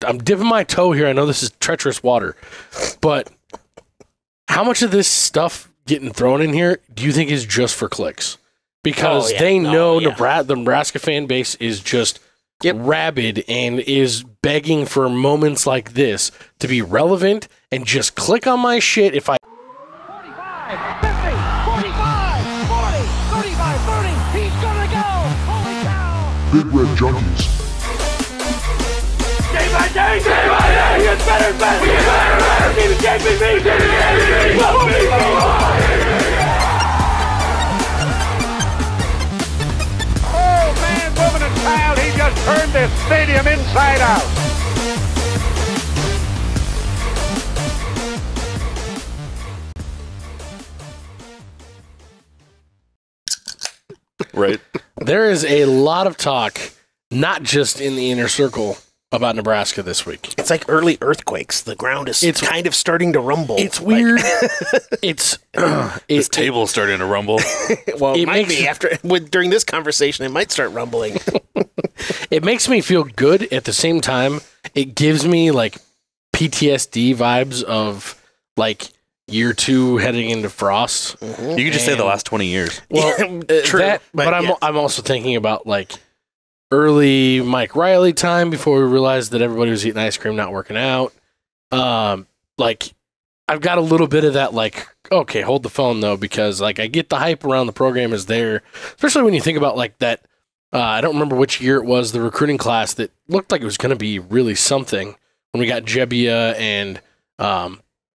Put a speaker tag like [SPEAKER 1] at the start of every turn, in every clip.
[SPEAKER 1] I'm dipping my toe here. I know this is treacherous water, but how much of this stuff getting thrown in here do you think is just for clicks? Because the Nebraska fan base is just rabid and is begging for moments like this to be relevant and just click on my shit if I...
[SPEAKER 2] 45, 50, 45, 40, 35, 30, he's gonna go! Holy cow!
[SPEAKER 3] Big Red Junkies.
[SPEAKER 2] Day by day, he gets better and better! He gets better and better! Team JPP! Oh, man, woman, and child, he just turned this stadium inside out!
[SPEAKER 4] Right.
[SPEAKER 1] There is a lot of talk, not just in the inner circle, about Nebraska this week.
[SPEAKER 5] It's like early earthquakes. The ground is kind of starting to rumble.
[SPEAKER 1] It's weird. This
[SPEAKER 4] table's starting to rumble.
[SPEAKER 5] Well, it might be during this conversation. It might start rumbling.
[SPEAKER 1] It makes me feel good. At the same time, it gives me like PTSD vibes of like year 2 heading into frost.
[SPEAKER 4] Mm-hmm. You could just say the last 20 years.
[SPEAKER 1] Well, true. But I'm also thinking about like early Mike Riley time before we realized that everybody was eating ice cream, not working out. Like I've got a little bit of that, like, okay, hold the phone though, because like I get the hype around the program is there, especially when you think about like that. I don't remember which year it was, the recruiting class that looked like it was going to be really something when we got Jebbia and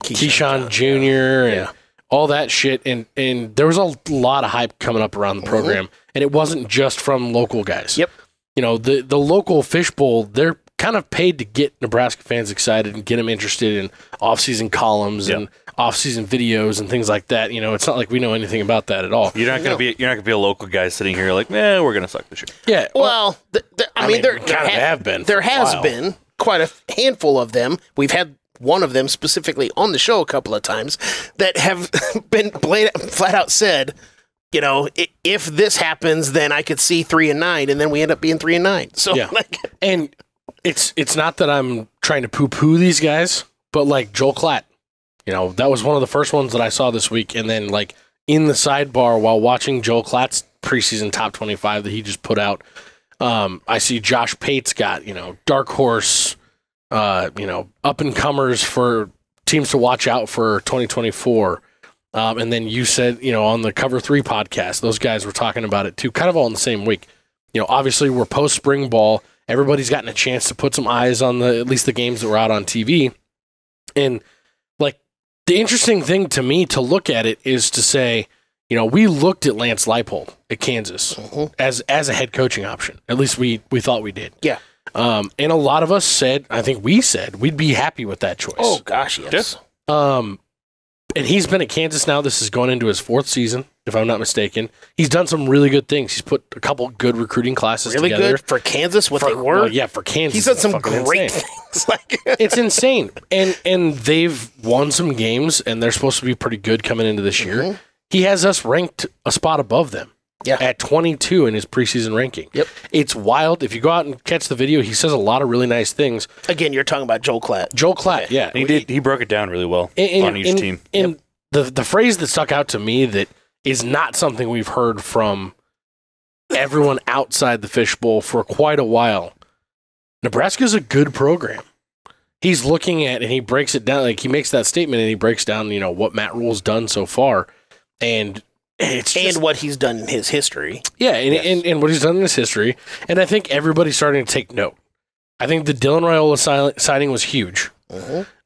[SPEAKER 1] Keyshawn Jr. and all that shit. And there was a lot of hype coming up around the program, and it wasn't just from local guys.
[SPEAKER 5] Yep.
[SPEAKER 1] You know, the local fishbowl, they're kind of paid to get Nebraska fans excited and get them interested in off-season columns and off-season videos and things like that. You know, it's not like we know anything about that at all.
[SPEAKER 4] You're not gonna be a local guy sitting here like, we're gonna suck this shit.
[SPEAKER 1] Yeah.
[SPEAKER 5] Well, I mean, there
[SPEAKER 1] have been.
[SPEAKER 5] There has been quite a handful of them. We've had one of them specifically on the show a couple of times that have been flat out said, you know, if this happens, then I could see 3-9, and then we end up being 3-9. So,
[SPEAKER 1] and it's not that I'm trying to poo-poo these guys, but like Joel Klatt, you know, that was one of the first ones that I saw this week, and then like in the sidebar while watching Joel Klatt's preseason top 25 that he just put out, I see Josh Pate's got, you know, dark horse, you know, up and comers for teams to watch out for 2024. And then you said, you know, on the Cover 3 podcast, those guys were talking about it too, kind of all in the same week. You know, obviously we're post spring ball. Everybody's gotten a chance to put some eyes on at least the games that were out on TV. And like the interesting thing to me to look at it is to say, you know, we looked at Lance Leipold at Kansas as a head coaching option. At least we thought we did.
[SPEAKER 5] Yeah.
[SPEAKER 1] And a lot of us said, I think we said, we'd be happy with that choice.
[SPEAKER 5] Oh, gosh, yes.
[SPEAKER 1] And he's been at Kansas now. This is going into his 4th season, if I'm not mistaken. He's done some really good things. He's put a couple good recruiting classes together.
[SPEAKER 5] Really good for Kansas, they were?
[SPEAKER 1] Well, yeah, for Kansas.
[SPEAKER 5] He's done some great things.
[SPEAKER 1] It's insane. And they've won some games, and they're supposed to be pretty good coming into this year. He has us ranked a spot above them. Yeah. At 22 in his preseason ranking. Yep. It's wild. If you go out and catch the video, he says a lot of really nice things.
[SPEAKER 5] Again, you're talking about Joel Klatt.
[SPEAKER 1] Joel Klatt, yeah.
[SPEAKER 4] He broke it down really well on each team.
[SPEAKER 1] And the phrase that stuck out to me that is not something we've heard from everyone outside the fishbowl for quite a while. Nebraska's a good program. He's looking at, and he breaks it down, like he makes that statement and he breaks down, you know, what Matt Rhule's done so far. And it's just,
[SPEAKER 5] what he's done in his history.
[SPEAKER 1] Yeah, and what he's done in his history. And I think everybody's starting to take note. I think the Dylan Raiola signing was huge.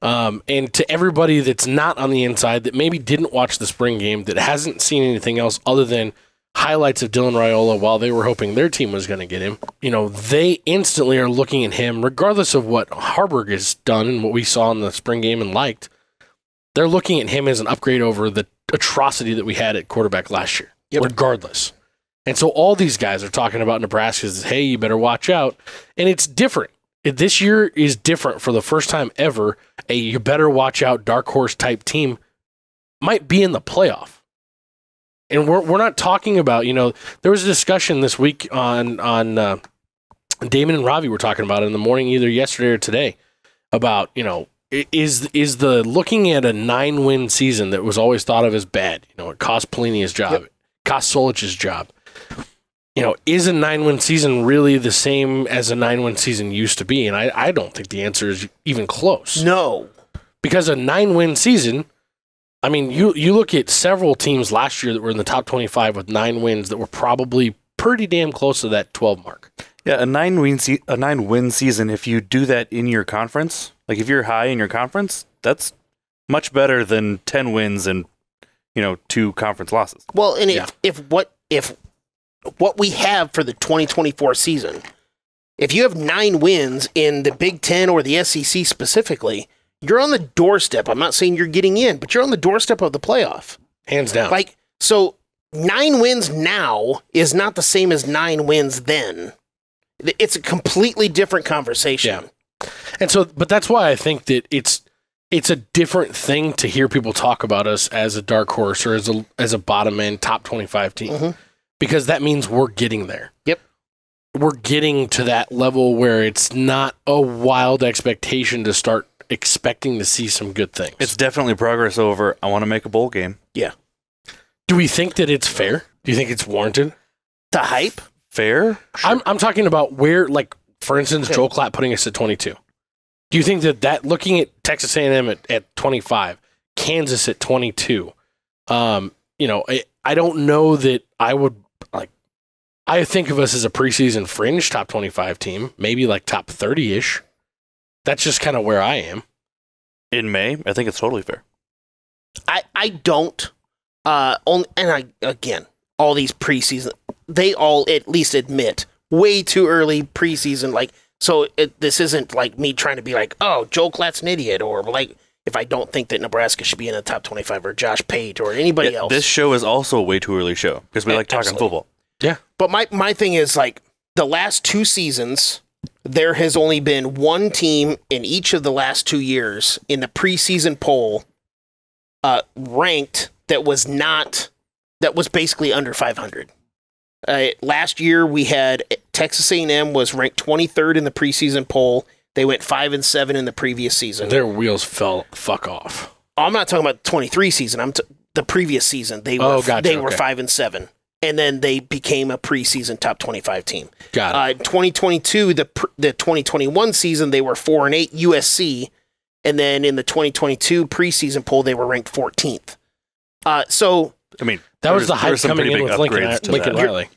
[SPEAKER 1] And to everybody that's not on the inside, that maybe didn't watch the spring game, that hasn't seen anything else other than highlights of Dylan Raiola while they were hoping their team was going to get him, you know, they instantly are looking at him, regardless of what Harburg has done and what we saw in the spring game and liked. They're looking at him as an upgrade over the atrocity that we had at quarterback last year, regardless. And so all these guys are talking about Nebraska's, hey, you better watch out. And it's different. This year is different for the first time ever. A you better watch out dark horse type team might be in the playoff. And we're not talking about, you know, there was a discussion this week on Damon and Ravi were talking about it in the morning, either yesterday or today. about, is the looking at a 9-win season that was always thought of as bad. It cost Pelini his job. It cost Solich's job. Is a 9-win season really the same as a 9-win season used to be? And I don't think the answer is even close.
[SPEAKER 5] No. Because
[SPEAKER 1] a 9-win season, I mean, you look at several teams last year that were in the top 25 with 9 wins that were probably pretty damn close to that 12 mark.
[SPEAKER 4] Yeah, a 9-win season, if you do that in your conference, like if you're high in your conference, that's much better than 10 wins and 2 conference losses.
[SPEAKER 5] Well, and if what we have for the 2024 season, if you have 9 wins in the Big Ten or the SEC specifically, you're on the doorstep. I'm not saying you're getting in, but you're on the doorstep of the playoff.
[SPEAKER 1] Hands down.
[SPEAKER 5] So 9 wins now is not the same as 9 wins then. It's a completely different conversation.
[SPEAKER 1] Yeah. And so, but that's why I think that it's a different thing to hear people talk about us as a dark horse or as a bottom end top 25 team, because that means we're getting there.
[SPEAKER 5] Yep.
[SPEAKER 1] We're getting to that level where it's not a wild expectation to start expecting to see some good things.
[SPEAKER 4] It's definitely progress over, I want to make a bowl game.
[SPEAKER 5] Yeah.
[SPEAKER 1] Do we think that it's fair? Do you think it's warranted?
[SPEAKER 5] The hype?
[SPEAKER 4] Fair?
[SPEAKER 1] Sure. I'm talking about where, for instance, Joel Klatt putting us at 22. Do you think that looking at Texas A&M at 25, Kansas at 22, I don't know that I would, I think of us as a preseason fringe top 25 team, maybe top 30-ish. That's just kind of where I am.
[SPEAKER 4] In May, I think it's totally fair.
[SPEAKER 5] I don't. Again, all these preseason, they all at least admit way too early preseason. This isn't me trying to be Joel Klatt's an idiot, or if I don't think that Nebraska should be in the top 25 or Josh Pate or anybody else.
[SPEAKER 4] This show is also a way too early show because we like talking football.
[SPEAKER 1] Yeah.
[SPEAKER 5] But my thing is the last 2 seasons, there has only been one team in each of the last 2 years in the preseason poll ranked that was basically under 500. Last year we had Texas A&M was ranked 23rd in the preseason poll. They went 5-7 in the previous season.
[SPEAKER 1] Their wheels fell fuck off.
[SPEAKER 5] I'm not talking about the 23 season. The previous season. They were 5-7. And then they became a preseason top 25 team.
[SPEAKER 1] Got it.
[SPEAKER 5] 2022, the 2021 season, they were 4-8 USC. And then in the 2022 preseason poll, they were ranked 14th.
[SPEAKER 1] That was the hype coming in with Lincoln Riley.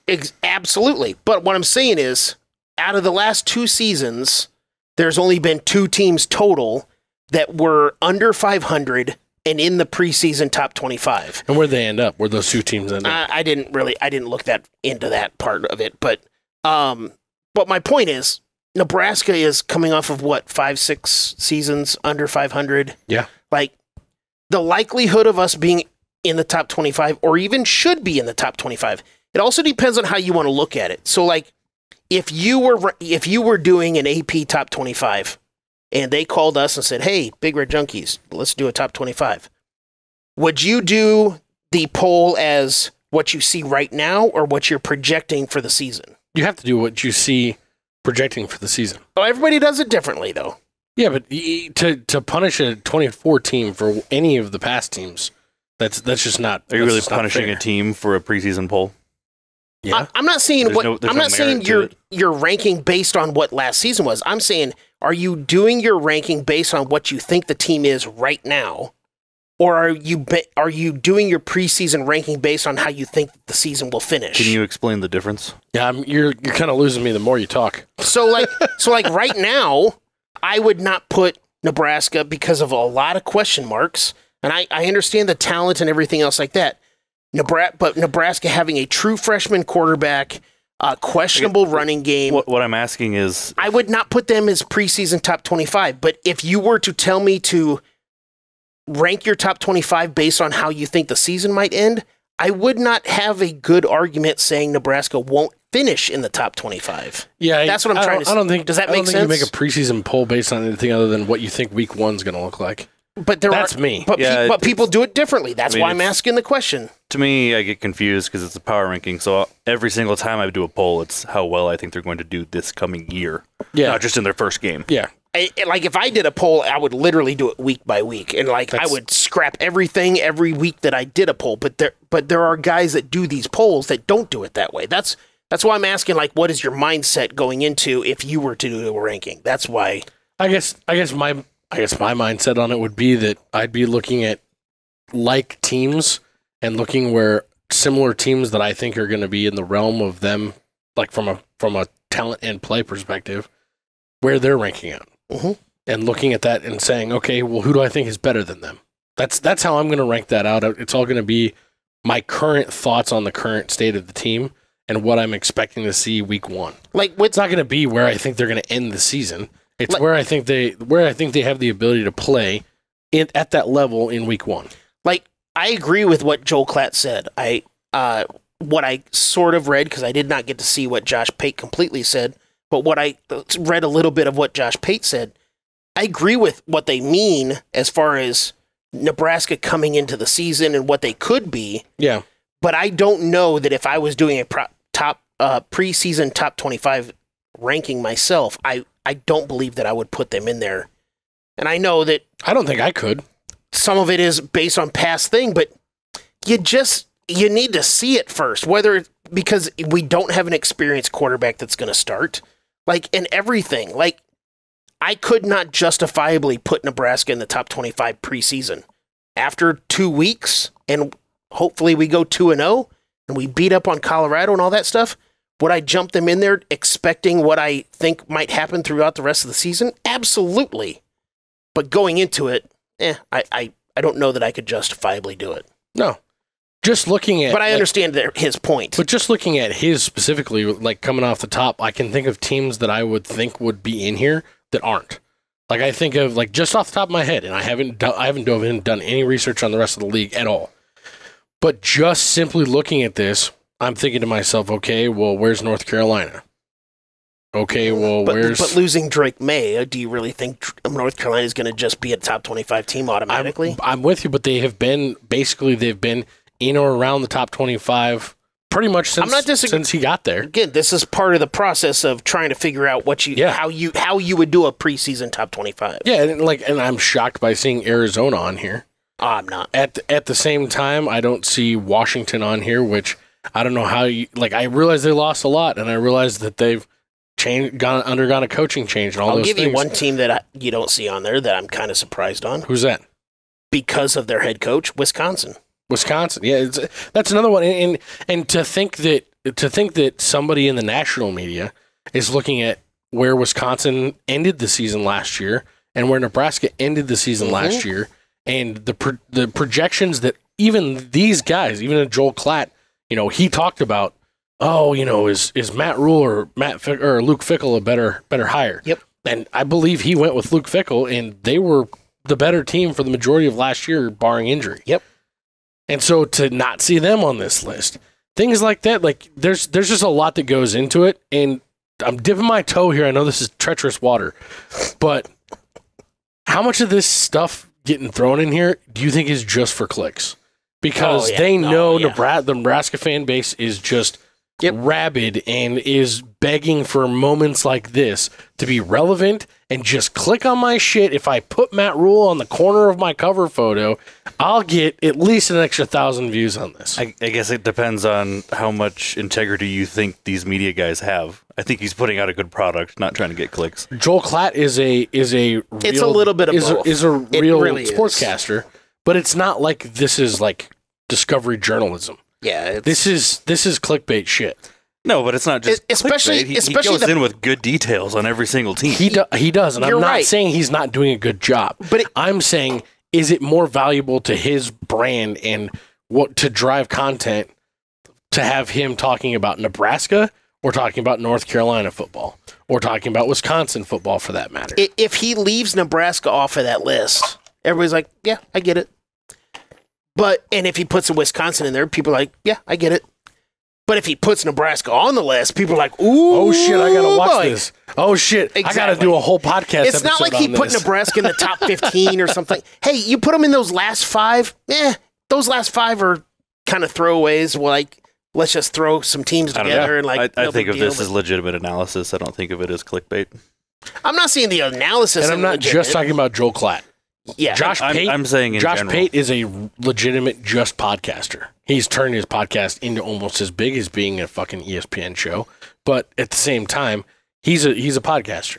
[SPEAKER 5] Absolutely. But what I'm saying is, out of the last 2 seasons, there's only been 2 teams total that were under 500 and in the preseason top 25.
[SPEAKER 1] And where'd they end up? Where'd those 2 teams end up?
[SPEAKER 5] I didn't look into that part of it. But my point is, Nebraska is coming off of 5-6 seasons under 500.
[SPEAKER 1] Yeah.
[SPEAKER 5] The likelihood of us being in the top 25 or even should be in the top 25, it also depends on how you want to look at it. So if you were doing an AP top 25 and they called us and said, "Hey, Big Red Junkies, let's do a top 25." Would you do the poll as what you see right now or what you're projecting for the season?
[SPEAKER 1] You have to do what you see projecting for the season.
[SPEAKER 5] Oh, everybody does it differently, though.
[SPEAKER 1] Yeah, but to punish a 24 team for any of the past teams, that's just not.
[SPEAKER 4] Are you really punishing a team for a preseason poll?
[SPEAKER 5] Yeah. I'm not saying you're ranking based on what last season was. I'm saying, are you doing your ranking based on what you think the team is right now, or are you doing your preseason ranking based on how you think the season will finish?
[SPEAKER 4] Can you explain the difference?
[SPEAKER 1] Yeah, you're kind of losing me the more you talk.
[SPEAKER 5] So right now, I would not put Nebraska because of a lot of question marks, and I understand the talent and everything else like that. But Nebraska having a true freshman quarterback, questionable running game.
[SPEAKER 4] What I'm asking is,
[SPEAKER 5] I would not put them as preseason top 25. But if you were to tell me to rank your top 25 based on how you think the season might end, I would not have a good argument saying Nebraska won't finish in the top 25.
[SPEAKER 1] Yeah,
[SPEAKER 5] that's what I'm trying to say.
[SPEAKER 1] I don't think.
[SPEAKER 5] Does that make sense?
[SPEAKER 1] You make a preseason poll based on anything other than what you think week 1's going to look like.
[SPEAKER 5] But
[SPEAKER 1] that's me.
[SPEAKER 5] But people do it differently. That's why I'm asking the question.
[SPEAKER 4] To me, I get confused because it's a power ranking. So every single time I do a poll, it's how well I think they're going to do this coming year.
[SPEAKER 1] Yeah.
[SPEAKER 4] Not just in their first game.
[SPEAKER 1] Yeah.
[SPEAKER 5] like if I did a poll, I would literally do it week by week, and I would scrap everything every week that I did a poll. But there are guys that do these polls that don't do it that way. That's why I'm asking, like, what is your mindset going into if you were to do a ranking? That's why. I guess my mindset on it would be that I'd be looking at like teams and looking where similar teams that I think are going to be in the realm of them, like from a talent and play perspective, where they're ranking out. Mm-hmm. And looking at that and saying, okay, well, who do I think is better than them? That's how I'm going to rank that out. It's all going to be my current thoughts on the current state of the team and what I'm expecting to see week one. It's not going to be where I think they're going to end the season. It's where I think they have the ability to play at that level in week one. I agree with what Joel Klatt said. What I sort of read, because I did not get to see what Josh Pate completely said, but what I read a little bit of what Josh Pate said, I agree with what they mean as far as Nebraska coming into the season and what they could be. Yeah. But I don't know that if I was doing a preseason top 25 ranking myself, I don't believe that I would put them in there. And I know that... I don't think I could. Some of it is based on past thing, but you need to see it first, because we don't have an experienced quarterback that's going to start, in everything. I could not justifiably put Nebraska in the top 25 preseason. After 2 weeks, and hopefully we go 2-0, and we beat up on Colorado and all that stuff, would I jump them in there expecting what I think might happen throughout the rest of the season? Absolutely. But going into it, I don't know that I could justifiably do it. No. Just looking at... But I understand his point. But just looking at his specifically, coming off the top, I can think of teams that I would think would be in here that aren't. I think of, just off the top of my head, and I haven't dove in and done any research on the rest of the league at all. But just simply looking at this, I'm thinking to myself, okay, well, where's North Carolina? Okay, well, But losing Drake May, do you really think North Carolina is going to just be a top 25 team automatically? I'm with you, but they've been in or around the top 25 pretty much since he got there. Again, this is part of the process of trying to figure out how you would do a preseason top 25. Yeah, and I'm shocked by seeing Arizona on here. I'm not. At the same time, I don't see Washington on here, which I don't know how I realize they lost a lot, and I realize that they've undergone a coaching change and all those things. I'll give you one team that you don't see on there that I'm kind of surprised on. Who's that? Because of their head coach, Wisconsin. Yeah, that's another one. And to think that somebody in the national media is looking at where Wisconsin ended the season last year and where Nebraska ended the season last year, and the projections that even these guys, even Joel Klatt, he talked about. Oh, is Matt Rhule or Luke Fickell a better hire? Yep. And I believe he went with Luke Fickell, and they were the better team for the majority of last year, barring injury. Yep. And so to not see them on this list, things like that, there's just a lot that goes into it. And I'm dipping my toe here. I know this is treacherous water, but how much of this stuff getting thrown in here do you think is just for clicks? Because the Nebraska fan base is just rabid and is begging for moments like this to be relevant and just click on my shit. If I put Matt Rhule on the corner of my cover photo, I'll get at least an extra 1,000 views on this.
[SPEAKER 4] I guess it depends on how much integrity you think these media guys have. I think he's putting out a good product, not trying to get clicks.
[SPEAKER 1] Joel Klatt is a real, it's a little bit of both. Is a real sportscaster, but it's not like this is discovery journalism. Yeah, this is clickbait shit.
[SPEAKER 4] No, but it's not just especially he goes in with good details on every single team.
[SPEAKER 1] He does, and I'm not saying he's not doing a good job. But I'm saying, is it more valuable to his brand and what to drive content to have him talking about Nebraska or talking about North Carolina football or talking about Wisconsin football for that matter? If he leaves Nebraska off of that list, everybody's like, yeah, I get it. And if he puts a Wisconsin in there, people are like, yeah, I get it. But if he puts Nebraska on the list, people are like, ooh. Oh, shit, I got to watch this. Oh, shit, exactly. I got to do a whole podcast
[SPEAKER 5] It's not like he put Nebraska in the top 15 or something. Hey, you put him in those last 5? Those last 5 are kind of throwaways. Let's just throw some teams together.
[SPEAKER 4] I think of this as legitimate analysis. I don't think of it as clickbait.
[SPEAKER 5] I'm not seeing the analysis.
[SPEAKER 1] And I'm not just talking about Joel Klatt.
[SPEAKER 5] Yeah.
[SPEAKER 1] Josh Pate,
[SPEAKER 4] I'm saying in
[SPEAKER 1] Josh
[SPEAKER 4] general.
[SPEAKER 1] Pate is a legitimate just podcaster. He's turned his podcast into almost as big as being a fucking ESPN show. But at the same time, he's a podcaster.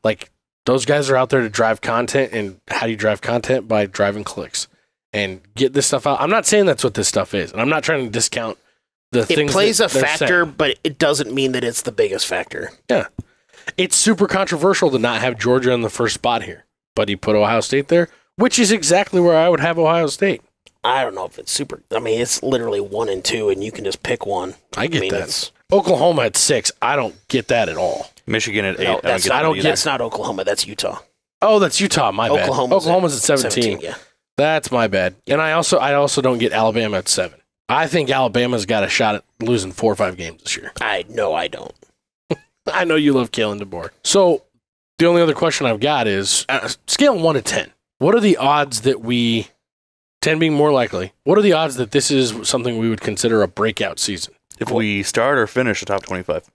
[SPEAKER 1] Like, those guys are out there to drive content, and how do you drive content? By driving clicks and get this stuff out. I'm not saying that's what this stuff is, and I'm not trying to discount the things.
[SPEAKER 5] It plays
[SPEAKER 1] that
[SPEAKER 5] a
[SPEAKER 1] they're
[SPEAKER 5] factor,
[SPEAKER 1] saying.
[SPEAKER 5] but it doesn't mean that it's the biggest factor.
[SPEAKER 1] Yeah. It's super controversial to not have Georgia in the first spot here, but he put Ohio State there, which is exactly where I would have Ohio State.
[SPEAKER 5] I don't know if it's super. I mean, it's literally 1 and 2, and you can just pick one.
[SPEAKER 1] I get that.
[SPEAKER 5] It's,
[SPEAKER 1] Oklahoma at 6. I don't get that at all.
[SPEAKER 4] Michigan at 8.
[SPEAKER 5] no, that's,
[SPEAKER 1] I don't get-
[SPEAKER 5] that's not Oklahoma. That's Utah.
[SPEAKER 1] Oh, that's Utah. My bad. Oklahoma's at 17.
[SPEAKER 5] Yeah.
[SPEAKER 1] That's my bad. And I also don't get Alabama at 7. I think Alabama's got a shot at losing 4 or 5 games this year.
[SPEAKER 5] I don't.
[SPEAKER 1] I know you love Kalen DeBoer. So the only other question I've got is scale 1 to 10. What are the odds that 10 being more likely, what are the odds that this is something we would consider a breakout season?
[SPEAKER 4] If we start or finish the top 25.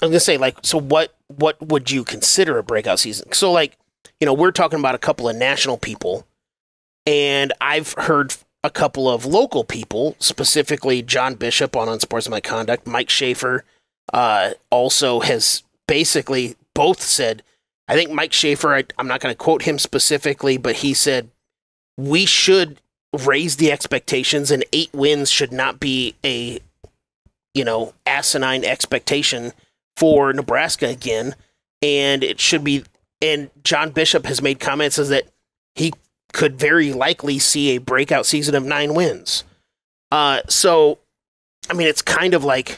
[SPEAKER 5] I was gonna say, like, so what would you consider a breakout season? So, like, we're talking about a couple of national people, and I've heard a couple of local people, specifically John Bishop on Unsportsmanlike Conduct, Mike Schaefer, also has basically both said, I think Mike Schaefer, I'm not going to quote him specifically, but he said, we should raise the expectations, and 8 wins should not be a, asinine expectation for Nebraska again. And it should be, and John Bishop has made comments as that he could very likely see a breakout season of 9 wins. So, I mean, it's kind of like,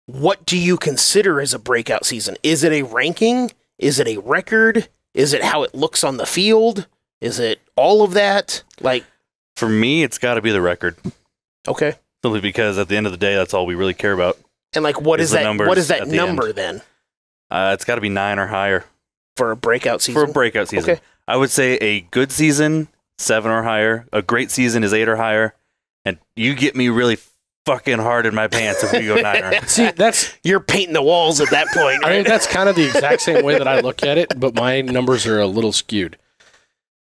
[SPEAKER 5] what do you consider as a breakout season? Is it a ranking? Is it a record? Is it how it looks on the field? Is it all of that? Like,
[SPEAKER 4] For me, it's got to be the record.
[SPEAKER 5] okay.
[SPEAKER 4] Simply because at the end of the day, that's all we really care about.
[SPEAKER 5] And like, what is
[SPEAKER 4] the
[SPEAKER 5] that?
[SPEAKER 4] numbers
[SPEAKER 5] What is that
[SPEAKER 4] at the
[SPEAKER 5] number
[SPEAKER 4] end.
[SPEAKER 5] then
[SPEAKER 4] It's got to be 9 or higher
[SPEAKER 5] for a breakout season?
[SPEAKER 4] for a breakout season.
[SPEAKER 5] Okay.
[SPEAKER 4] I would say a good season, 7 or higher. A great season is 8 or higher. And you get me really fucking hard in my pants if we go 9 or higher.
[SPEAKER 1] See,
[SPEAKER 5] You're painting the walls at that point.
[SPEAKER 1] I
[SPEAKER 5] Right?
[SPEAKER 1] think that's kind of the exact same way that I look at it, but my numbers are a little skewed.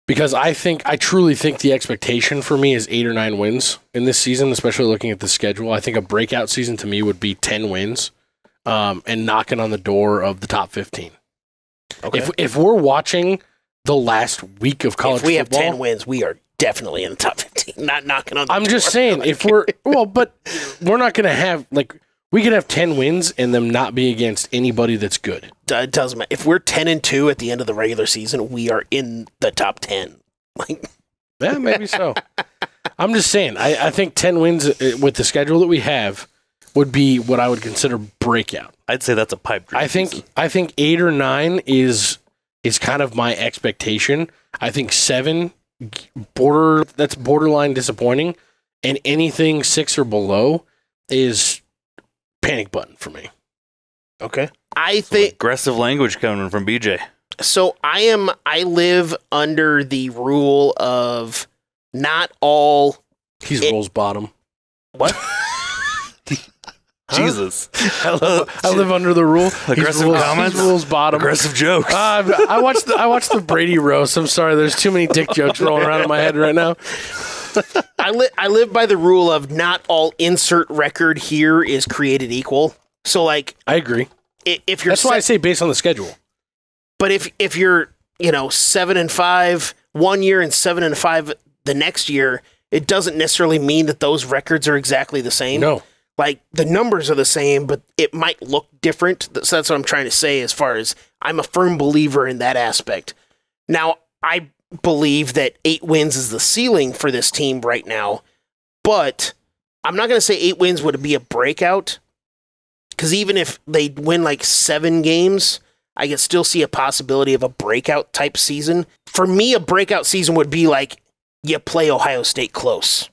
[SPEAKER 1] Because I truly think the expectation for me is 8 or 9 wins in this season, especially looking at the schedule. I think a breakout season to me would be 10 wins and knocking on the door of the top 15.
[SPEAKER 5] Okay.
[SPEAKER 1] If we're watching the last week of college
[SPEAKER 5] If we have
[SPEAKER 1] football,
[SPEAKER 5] 10 wins, we are definitely in the top 15. Not knocking on the
[SPEAKER 1] I'm
[SPEAKER 5] door.
[SPEAKER 1] just saying, if we're but we're not going to have we could have 10 wins and them not be against anybody that's good.
[SPEAKER 5] It doesn't matter. If we're 10-2 at the end of the regular season, we are in the top 10. Like,
[SPEAKER 1] Yeah, maybe so. I'm just saying, I think 10 wins with the schedule that we have would be what I would consider breakout.
[SPEAKER 4] I'd say that's a pipe dream.
[SPEAKER 1] I think 8 or 9 is kind of my expectation. I think 7 that's borderline disappointing, and anything 6 or below is panic button for me.
[SPEAKER 5] okay. I think
[SPEAKER 4] Aggressive language coming from BJ.
[SPEAKER 5] so. I live under the rule of not all.
[SPEAKER 1] He's Rule's bottom.
[SPEAKER 5] What?
[SPEAKER 4] Jesus.
[SPEAKER 1] I live under the rule.
[SPEAKER 4] Aggressive comments?
[SPEAKER 1] He's Rule's bottom.
[SPEAKER 4] Aggressive jokes.
[SPEAKER 1] I watched the Brady roast. I'm sorry. There's too many dick jokes rolling around in my head right now.
[SPEAKER 5] I live by the rule of not all insert record here is created equal. So, like,
[SPEAKER 1] I agree.
[SPEAKER 5] if you're
[SPEAKER 1] That's why I say based on the schedule.
[SPEAKER 5] but if you're 7-5 1 year and 7-5 the next year, it doesn't necessarily mean that those records are exactly the same.
[SPEAKER 1] No.
[SPEAKER 5] Like, the numbers are the same, but it might look different. So that's what I'm trying to say, as far as I'm a firm believer in that aspect. Now, I believe that 8 wins is the ceiling for this team right now, but I'm not going to say 8 wins would be a breakout, because even if they win like 7 games, I could still see a possibility of a breakout type season. For me, a breakout season would be like you play Ohio State close.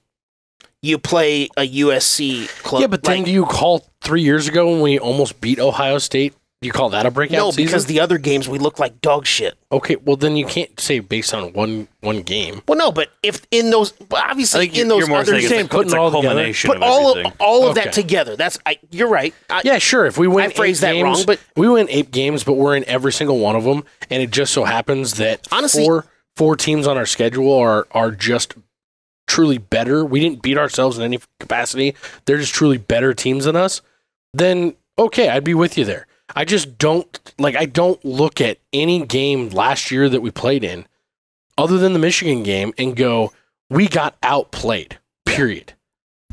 [SPEAKER 5] You play a USC close.
[SPEAKER 1] Yeah, but then do you call 3 years ago when we almost beat Ohio State You call that a breakout
[SPEAKER 5] No,
[SPEAKER 1] season?
[SPEAKER 5] because the other games we look like dog shit.
[SPEAKER 1] Okay, well then you can't say based on one game.
[SPEAKER 5] Well, no, but if in those, obviously in those other
[SPEAKER 4] it's
[SPEAKER 5] games,
[SPEAKER 1] putting
[SPEAKER 4] a
[SPEAKER 1] all
[SPEAKER 4] culmination
[SPEAKER 5] put
[SPEAKER 4] of
[SPEAKER 5] all
[SPEAKER 4] everything.
[SPEAKER 5] of
[SPEAKER 1] Okay.
[SPEAKER 5] that together. You're right.
[SPEAKER 1] Yeah, sure. If we win
[SPEAKER 5] I phrased
[SPEAKER 1] 8
[SPEAKER 5] that
[SPEAKER 1] games,
[SPEAKER 5] wrong, but
[SPEAKER 1] we win 8 games, but we're in every single one of them, and it just so happens that
[SPEAKER 5] Honestly-
[SPEAKER 1] four teams on our schedule are just truly better. We didn't beat ourselves in any capacity. They're just truly better teams than us. Then okay, I'd be with you there. I just don't look at any game last year that we played in, other than the Michigan game, and go, we got outplayed. Period.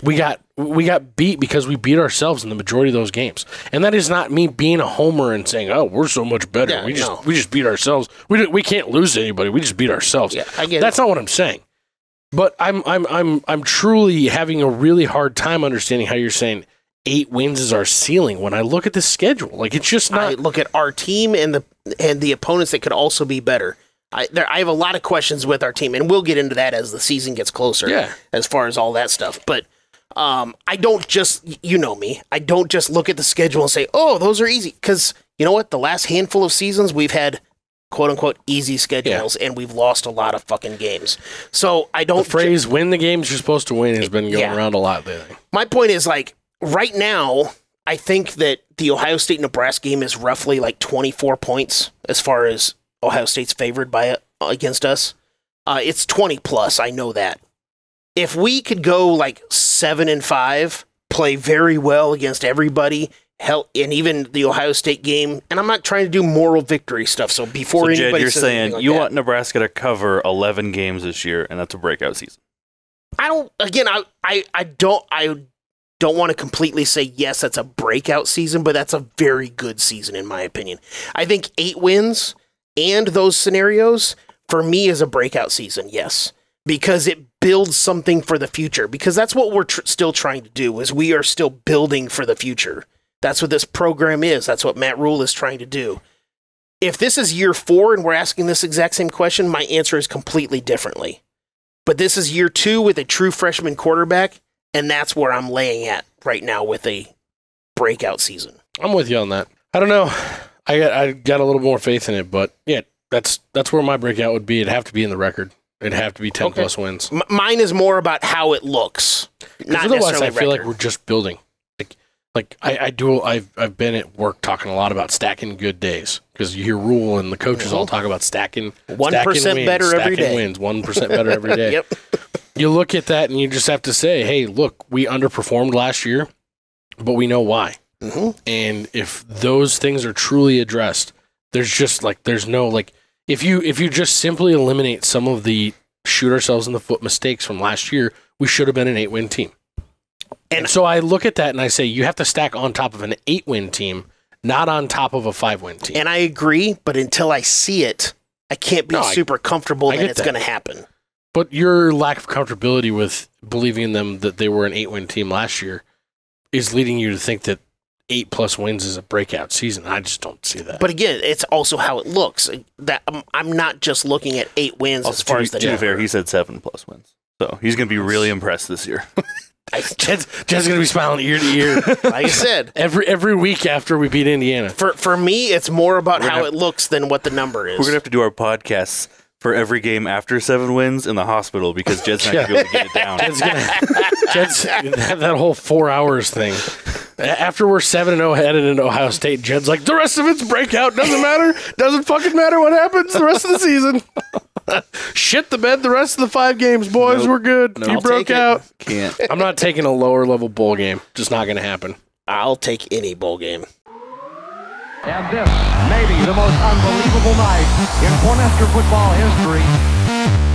[SPEAKER 1] We got beat because we beat ourselves in the majority of those games, and that is not me being a homer and saying, "Oh, we're so much better.
[SPEAKER 5] Yeah,
[SPEAKER 1] we just beat ourselves. We can't lose to anybody. We just beat ourselves."
[SPEAKER 5] Yeah, I get
[SPEAKER 1] That's not what I'm saying. But I'm truly having a really hard time understanding how you're saying 8 wins is our ceiling when I look at the schedule. Like, it's just not.
[SPEAKER 5] I look at our team and the opponents that could also be better. I have a lot of questions with our team, and we'll get into that as the season gets closer.
[SPEAKER 1] Yeah.
[SPEAKER 5] As far as all that stuff, but I don't just, you know me, I don't just look at the schedule and say, oh, those are easy, because you know what? The last handful of seasons we've had quote unquote easy schedules, and we've lost a lot of fucking games. So I don't.
[SPEAKER 1] The phrase "win the games you're supposed to win" has been going
[SPEAKER 5] Yeah.
[SPEAKER 1] around a lot lately.
[SPEAKER 5] My point is, like, right now, I think that the Ohio State-Nebraska game is roughly like 24 points as far as Ohio State's favored by against us. It's 20 plus. I know that. If we could go like 7-5, play very well against everybody, hell, and even the Ohio State game, and I'm not trying to do moral victory stuff. So before
[SPEAKER 4] Jed,
[SPEAKER 5] anybody
[SPEAKER 4] you're
[SPEAKER 5] says
[SPEAKER 4] saying
[SPEAKER 5] anything like
[SPEAKER 4] you
[SPEAKER 5] that,
[SPEAKER 4] want Nebraska to cover 11 games this year, and that's a breakout season.
[SPEAKER 5] I don't. Again, I don't want to completely say yes, that's a breakout season, but that's a very good season in my opinion. I think 8 wins and those scenarios for me is a breakout season. Yes, because it builds something for the future. Because that's what we're still trying to do. Is we are still building for the future. That's what this program is. That's what Matt Rhule is trying to do. If this is year 4 and we're asking this exact same question, my answer is completely differently. But this is year 2 with a true freshman quarterback, and that's where I'm laying at right now with a breakout season.
[SPEAKER 1] I'm with you on that. I don't know. I got a little more faith in it, but yeah, that's where my breakout would be. It'd have to be in the record. It'd have to be 10 plus wins.
[SPEAKER 5] Mine is more about how it looks, not
[SPEAKER 1] Otherwise,
[SPEAKER 5] necessarily
[SPEAKER 1] I feel
[SPEAKER 5] record.
[SPEAKER 1] like we're just building. I've been at work talking a lot about stacking good days, because you hear Rhule and the coaches all talk about stacking
[SPEAKER 5] 1% better every day.
[SPEAKER 1] wins, 1% better every day.
[SPEAKER 5] Yep.
[SPEAKER 1] You look at that and you just have to say, hey, look, we underperformed last year, but we know why.
[SPEAKER 5] Mm-hmm.
[SPEAKER 1] And if those things are truly addressed, there's no if you just simply eliminate some of the shoot ourselves in the foot mistakes from last year, we should have been an 8-win team. And so I look at that and I say, you have to stack on top of an 8-win team, not on top of a 5-win team.
[SPEAKER 5] And I agree, but until I see it, I can't be super comfortable that it's going to happen.
[SPEAKER 1] But your lack of comfortability with believing in them that they were an 8-win team last year is leading you to think that 8+ wins is a breakout season. I just don't see that.
[SPEAKER 5] But again, it's also how it looks. That I'm not just looking at 8 wins as far as the
[SPEAKER 4] to be
[SPEAKER 5] number.
[SPEAKER 4] fair, he said 7+ wins, so he's going to be really impressed this year.
[SPEAKER 1] Jed's going to be smiling ear to ear.
[SPEAKER 5] Like I said,
[SPEAKER 1] every week after we beat Indiana.
[SPEAKER 5] for me, it's more about how it looks than what the number is.
[SPEAKER 4] We're going to have to do our podcasts for every game after 7 wins in the hospital, because Jed's not going to be able to get it down.
[SPEAKER 1] Jed's that whole 4 hours thing. After we're 7-0 headed into Ohio State, Jed's like, the rest of it's breakout. Doesn't matter. Doesn't fucking matter what happens the rest of the season. Shit the bed the rest of the 5 games, boys.
[SPEAKER 4] Nope.
[SPEAKER 1] We're good.
[SPEAKER 4] Nope.
[SPEAKER 1] You
[SPEAKER 5] I'll
[SPEAKER 1] broke
[SPEAKER 5] take it.
[SPEAKER 1] out.
[SPEAKER 4] Can't.
[SPEAKER 1] I'm not taking a lower level bowl game. Just not going to happen.
[SPEAKER 5] I'll take any bowl game.
[SPEAKER 2] And this may be the most unbelievable night in Cornhusker football history.